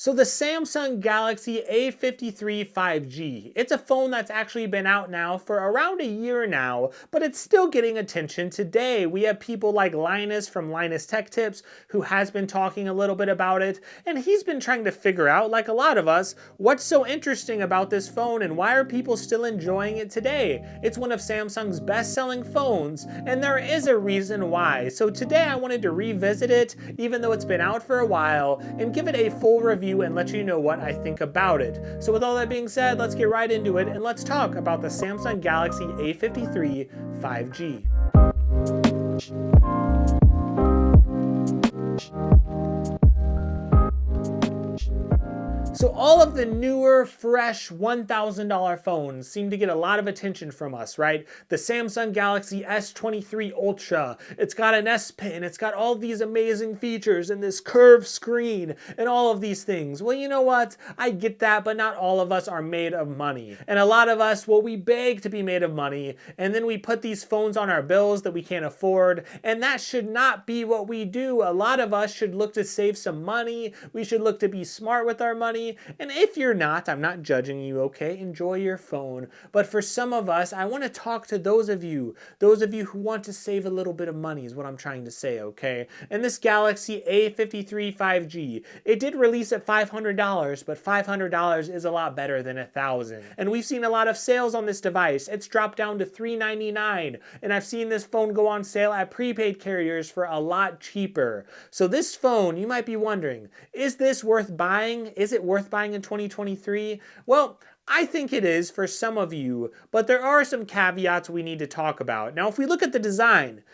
So the Samsung Galaxy A53 5G, it's a phone that's actually been out now for around a year now, but it's still getting attention today. We have people like Linus from Linus Tech Tips who has been talking a little bit about it, and he's been trying to figure out, like a lot of us, what's so interesting about this phone and why are people still enjoying it today? It's one of Samsung's best-selling phones, and there is a reason why. So today I wanted to revisit it, even though it's been out for a while, and give it a full review and let you know what I think about it. So with all that being said, let's get right into it and let's talk about the Samsung Galaxy A53 5G. So all of the newer, fresh $1,000 phones seem to get a lot of attention from us, right? The Samsung Galaxy S23 Ultra, it's got an S Pen, it's got all these amazing features and this curved screen and all of these things. Well, you know what? I get that, but not all of us are made of money. And a lot of us, well, we beg to be made of money, and then we put these phones on our bills that we can't afford, and that should not be what we do. A lot of us should look to save some money. We should look to be smart with our money. And if you're not, I'm not judging you, okay? Enjoy your phone. But for some of us, I want to talk to those of you who want to save a little bit of money is what I'm trying to say, okay? And this Galaxy A53 5G, it did release at $500, but $500 is a lot better than $1,000. And we've seen a lot of sales on this device. It's dropped down to $399, and I've seen this phone go on sale at prepaid carriers for a lot cheaper. So this phone, you might be wondering, is this worth buying? Is it worth buying in 2023? Well, I think it is for some of you, but there are some caveats we need to talk about. Now, if we look at the design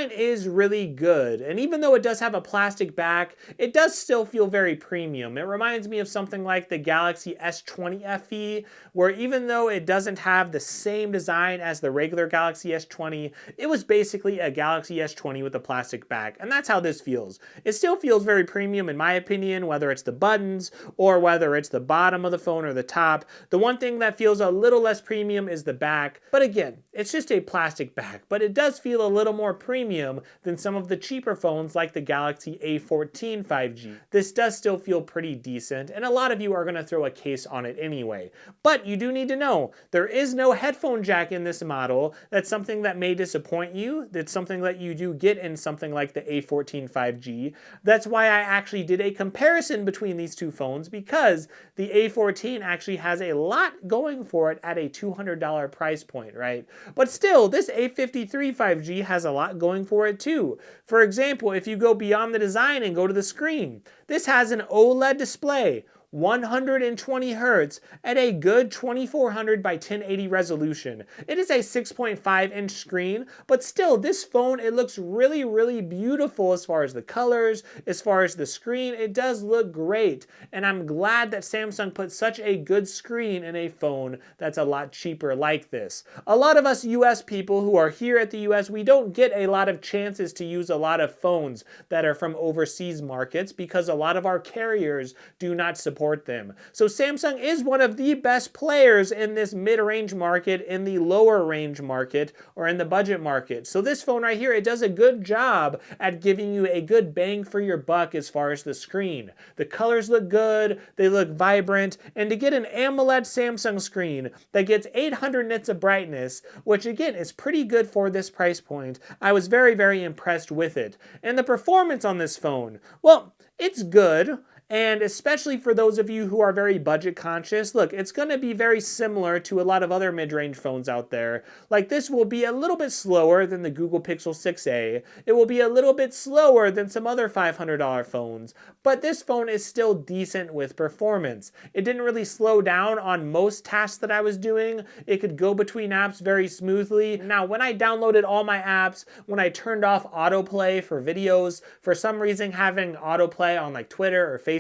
is really good. And even though it does have a plastic back, it does still feel very premium. It reminds me of something like the Galaxy S20 FE, where even though it doesn't have the same design as the regular Galaxy S20, it was basically a Galaxy S20 with a plastic back. And that's how this feels. It still feels very premium in my opinion, whether it's the buttons or whether it's the bottom of the phone or the top. The one thing that feels a little less premium is the back, but again, it's just a plastic back, but it does feel a little more premium than some of the cheaper phones like the Galaxy A14 5G. This does still feel pretty decent, and a lot of you are going to throw a case on it anyway. But you do need to know, there is no headphone jack in this model. That's something that may disappoint you. That's something that you do get in something like the A14 5G. That's why I actually did a comparison between these two phones, because the A14 actually has a lot going for it at a $200 price point, right? But still, this A53 5G has a lot going for it too. For example, if you go beyond the design and go to the screen, this has an OLED display, 120 Hz at a good 2400 by 1080 resolution. It is a 6.5-inch screen, but still, this phone, it looks really, really beautiful as far as the colors, as far as the screen. It does look great, and I'm glad that Samsung put such a good screen in a phone that's a lot cheaper like this. A lot of us US people who are here at the US, we don't get a lot of chances to use a lot of phones that are from overseas markets because a lot of our carriers do not support them. So Samsung is one of the best players in this mid-range market, in the lower range market, or in the budget market. So this phone right here, it does a good job at giving you a good bang for your buck as far as the screen. The colors look good, they look vibrant, and to get an AMOLED Samsung screen that gets 800 nits of brightness, which again is pretty good for this price point, I was very, very impressed with it. And the performance on this phone, well, it's good. And especially for those of you who are very budget conscious, look, it's going to be very similar to a lot of other mid-range phones out there. Like this will be a little bit slower than the Google Pixel 6a. It will be a little bit slower than some other $500 phones, but this phone is still decent with performance. It didn't really slow down on most tasks that I was doing. It could go between apps very smoothly. Now, when I downloaded all my apps, when I turned off autoplay for videos, for some reason having autoplay on like Twitter or Facebook,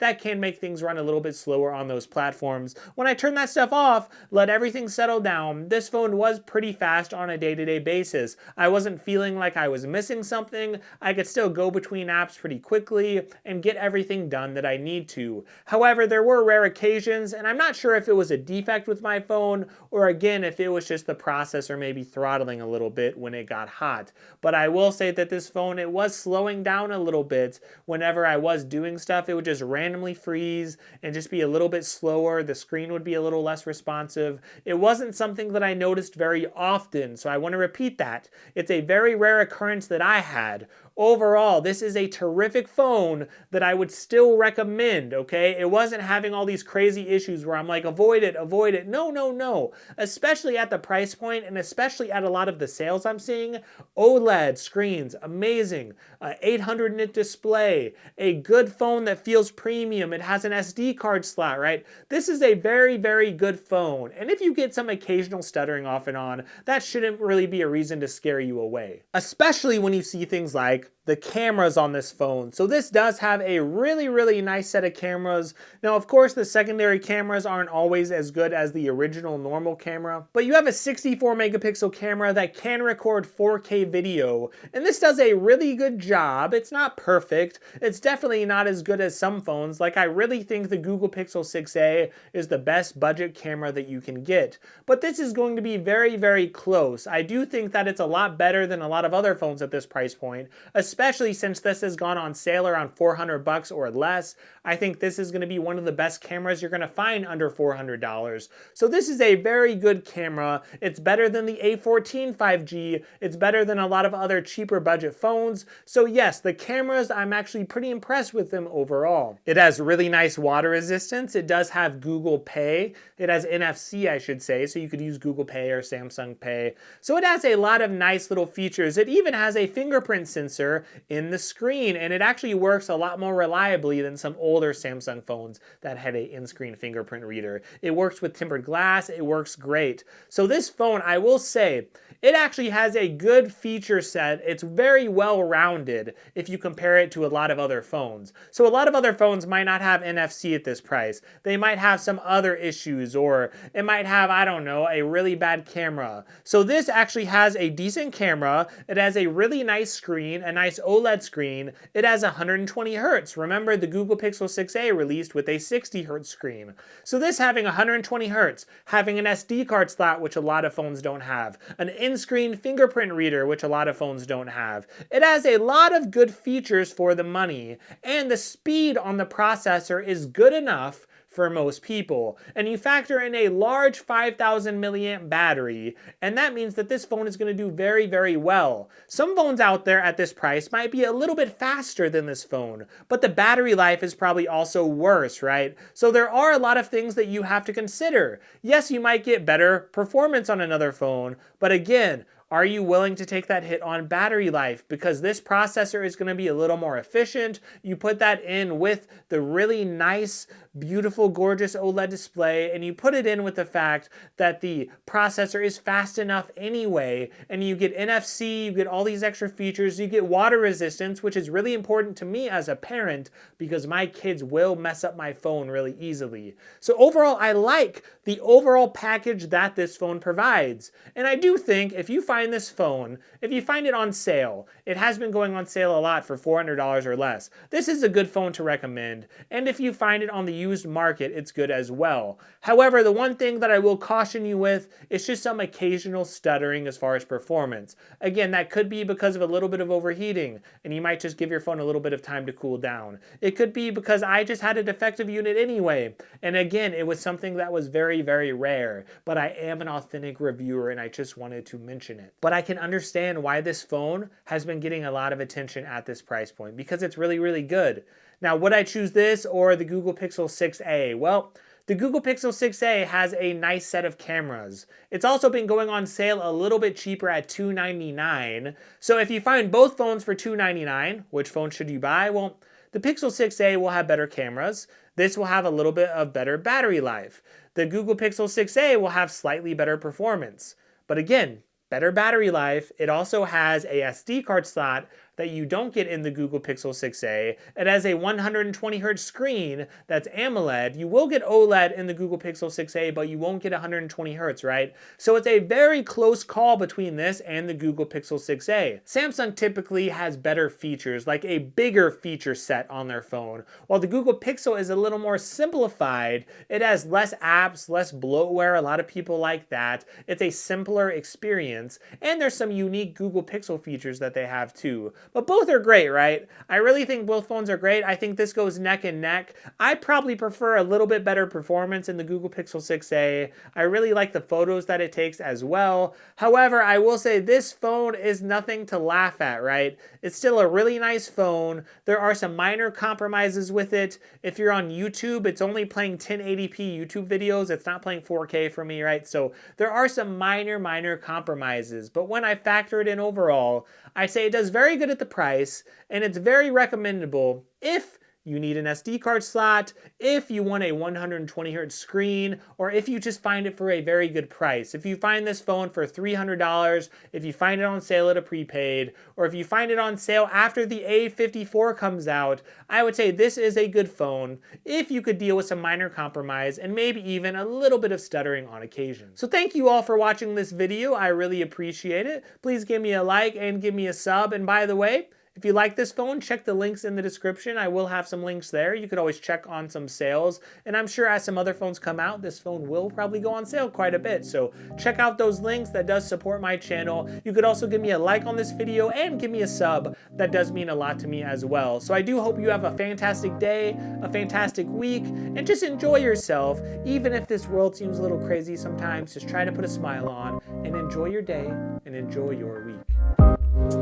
that can make things run a little bit slower on those platforms. When I turn that stuff off, let everything settle down, this phone was pretty fast on a day-to-day basis. I wasn't feeling like I was missing something. I could still go between apps pretty quickly and get everything done that I need to. However, there were rare occasions, and I'm not sure if it was a defect with my phone or again if it was just the processor maybe throttling a little bit when it got hot. But I will say that this phone, it was slowing down a little bit whenever I was doing stuff stuff, it would just randomly freeze and just be a little bit slower. The screen would be a little less responsive. It wasn't something that I noticed very often, so I want to repeat that. It's a very rare occurrence that I had. Overall, this is a terrific phone that I would still recommend, okay? It wasn't having all these crazy issues where I'm like, avoid it, avoid it. No, no, no. Especially at the price point and especially at a lot of the sales I'm seeing, OLED screens, amazing. 800 nit display, a good phone that feels premium. It has an SD card slot, right? This is a very, very good phone. And if you get some occasional stuttering off and on, that shouldn't really be a reason to scare you away. Especially when you see things like the cameras on this phone. So this does have a really, really nice set of cameras. Now, of course, the secondary cameras aren't always as good as the original normal camera, but you have a 64 megapixel camera that can record 4K video, and this does a really good job. It's not perfect. It's definitely not as good as some phones. Like, I really think the Google Pixel 6a is the best budget camera that you can get, but this is going to be very, very close. I do think that it's a lot better than a lot of other phones at this price point, especially since this has gone on sale around $400 or less. I think this is going to be one of the best cameras you're going to find under $400. So this is a very good camera. It's better than the A14 5G. It's better than a lot of other cheaper budget phones. So yes, the cameras, I'm actually pretty impressed with them overall. It has really nice water resistance. It does have Google Pay. It has NFC, I should say, so you could use Google Pay or Samsung Pay. So it has a lot of nice little features. It even has a fingerprint sensor in the screen, and it actually works a lot more reliably than some older Samsung phones that had a in-screen fingerprint reader. It works with tempered glass. It works great. So this phone, I will say, it actually has a good feature set. It's very well-rounded if you compare it to a lot of other phones. So a lot of other phones might not have NFC at this price. They might have some other issues, or it might have, I don't know, a really bad camera. So this actually has a decent camera. It has a really nice screen, a nice OLED screen. It has 120 Hertz. Remember, the Google Pixel 6a released with a 60 Hertz screen. So this having 120 Hertz, having an SD card slot, which a lot of phones don't have, an in-screen fingerprint reader, which a lot of phones don't have. It has a lot of good features for the money, and the speed on the processor is good enough for most people. And you factor in a large 5,000 milliamp battery, and that means that this phone is going to do very, very well. Some phones out there at this price might be a little bit faster than this phone, but the battery life is probably also worse, right? So there are a lot of things that you have to consider. Yes, you might get better performance on another phone, but again, are you willing to take that hit on battery life? Because this processor is going to be a little more efficient. You put that in with the really nice, beautiful, gorgeous OLED display, and you put it in with the fact that the processor is fast enough anyway, and you get NFC, you get all these extra features, you get water resistance, which is really important to me as a parent because my kids will mess up my phone really easily. So overall, I like the overall package that this phone provides. And I do think if you find this phone, if you find it on sale, it has been going on sale a lot for $400 or less. This is a good phone to recommend. And if you find it on the used market, it's good as well. However, the one thing that I will caution you with is just some occasional stuttering as far as performance. Again, that could be because of a little bit of overheating, and you might just give your phone a little bit of time to cool down. It could be because I just had a defective unit anyway, and again, it was something that was very, very rare, but I am an authentic reviewer and I just wanted to mention it. But I can understand why this phone has been getting a lot of attention at this price point because it's really, really good. Now, would I choose this or the Google Pixel 6a? Well, the Google Pixel 6a has a nice set of cameras. It's also been going on sale a little bit cheaper at $299. So if you find both phones for $299, which phone should you buy? Well, the Pixel 6a will have better cameras. This will have a little bit of better battery life. The Google Pixel 6a will have slightly better performance. But again, better battery life. It also has a SD card slot that you don't get in the Google Pixel 6a. It has a 120 Hz screen that's AMOLED. You will get OLED in the Google Pixel 6a, but you won't get 120 Hz, right? So it's a very close call between this and the Google Pixel 6a. Samsung typically has better features, like a bigger feature set on their phone, while the Google Pixel is a little more simplified. It has less apps, less bloatware. A lot of people like that. It's a simpler experience, and there's some unique Google Pixel features that they have too. But both are great, right? I really think both phones are great. I think this goes neck and neck. I probably prefer a little bit better performance in the Google Pixel 6a. I really like the photos that it takes as well. However, I will say this phone is nothing to laugh at, right? It's still a really nice phone. There are some minor compromises with it. If you're on YouTube, it's only playing 1080p YouTube videos. It's not playing 4K for me, right? So there are some minor compromises. But when I factor it in overall, I say it does very good at the price, and it's very recommendable if you need an SD card slot, if you want a 120Hz screen, or if you just find it for a very good price. If you find this phone for $300, if you find it on sale at a prepaid, or if you find it on sale after the A54 comes out, I would say this is a good phone if you could deal with some minor compromise and maybe even a little bit of stuttering on occasion. So thank you all for watching this video. I really appreciate it. Please give me a like and give me a sub. And by the way, if you like this phone, check the links in the description. I will have some links there. You could always check on some sales. And I'm sure as some other phones come out, this phone will probably go on sale quite a bit. So check out those links. That does support my channel. You could also give me a like on this video and give me a sub. That does mean a lot to me as well. So I do hope you have a fantastic day, a fantastic week, and just enjoy yourself. Even if this world seems a little crazy sometimes, just try to put a smile on and enjoy your day and enjoy your week.